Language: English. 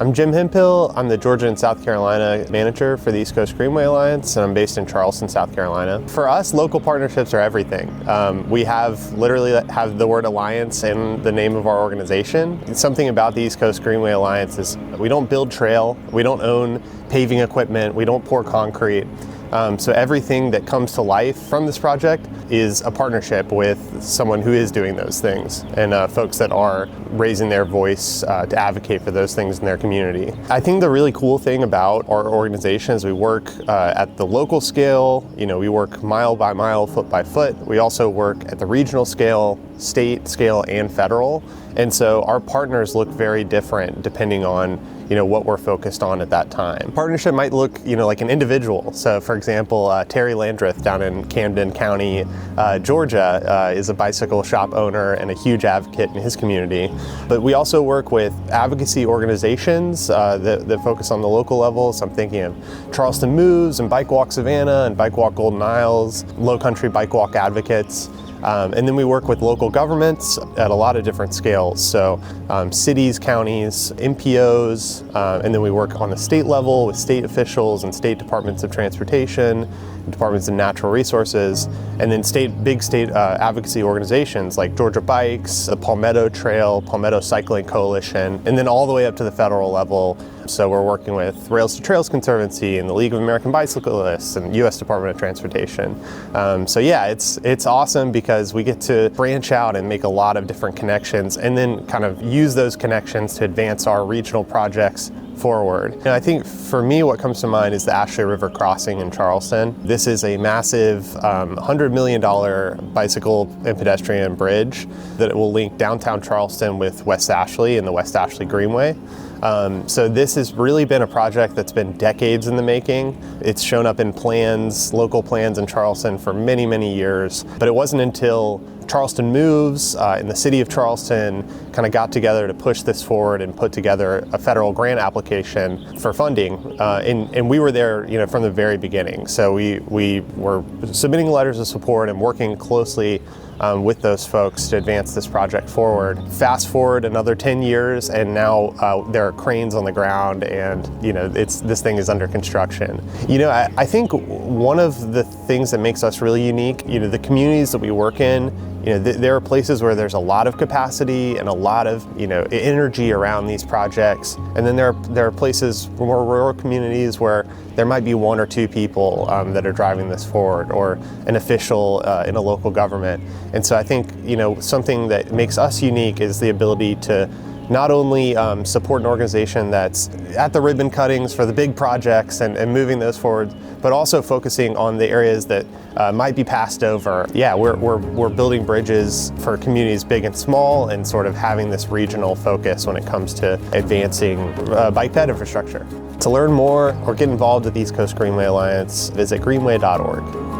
I'm Jim Hemphill. I'm the Georgia and South Carolina manager for the East Coast Greenway Alliance, and I'm based in Charleston, South Carolina. For us, local partnerships are everything. We literally have the word alliance in the name of our organization. Something about the East Coast Greenway Alliance is we don't build trail, we don't own paving equipment, we don't pour concrete. So everything that comes to life from this project is a partnership with someone who is doing those things and folks that are raising their voice to advocate for those things in their community. I think the really cool thing about our organization is we work at the local scale. We work mile by mile, foot by foot. We also work at the regional scale, state scale, and federal. And so our partners look very different depending on what we're focused on at that time. Partnership might look like an individual. So for example, Terry Landreth down in Camden County, Georgia is a bicycle shop owner and a huge advocate in his community. But we also work with advocacy organizations that focus on the local level. So I'm thinking of Charleston Moves and Bike Walk Savannah and Bike Walk Golden Isles, Low Country Bike Walk Advocates. And then we work with local governments at a lot of different scales. So cities, counties, MPOs, and then we work on the state level with state officials and state departments of transportation, departments of natural resources, and then big state advocacy organizations like Georgia Bikes, the Palmetto Trail, Palmetto Cycling Coalition, and then all the way up to the federal level. So we're working with Rails to Trails Conservancy and the League of American Bicyclists and U.S. Department of Transportation. So yeah, it's awesome because we get to branch out and make a lot of different connections and then kind of use those connections to advance our regional projects forward. And I think for me what comes to mind is the Ashley River Crossing in Charleston. This is a massive $100 million bicycle and pedestrian bridge that will link downtown Charleston with West Ashley and the West Ashley Greenway. So this has really been a project that's been decades in the making. It's shown up in plans, local plans in Charleston for many, many years, but it wasn't until Charleston Moves and the city of Charleston kind of got together to push this forward and put together a federal grant application for funding. And we were there, from the very beginning. So we were submitting letters of support and working closely with those folks to advance this project forward. Fast forward another 10 years and now there are cranes on the ground and this thing is under construction. I think one of the things that makes us really unique, the communities that we work in, there are places where there's a lot of capacity and a lot of energy around these projects, and then there are places, more rural communities, where there might be one or two people that are driving this forward, or an official in a local government. And so I think something that makes us unique is the ability to not only support an organization that's at the ribbon cuttings for the big projects and moving those forward, but also focusing on the areas that might be passed over. Yeah, we're building bridges for communities big and small and sort of having this regional focus when it comes to advancing bike ped infrastructure. To learn more or get involved with the East Coast Greenway Alliance, visit greenway.org.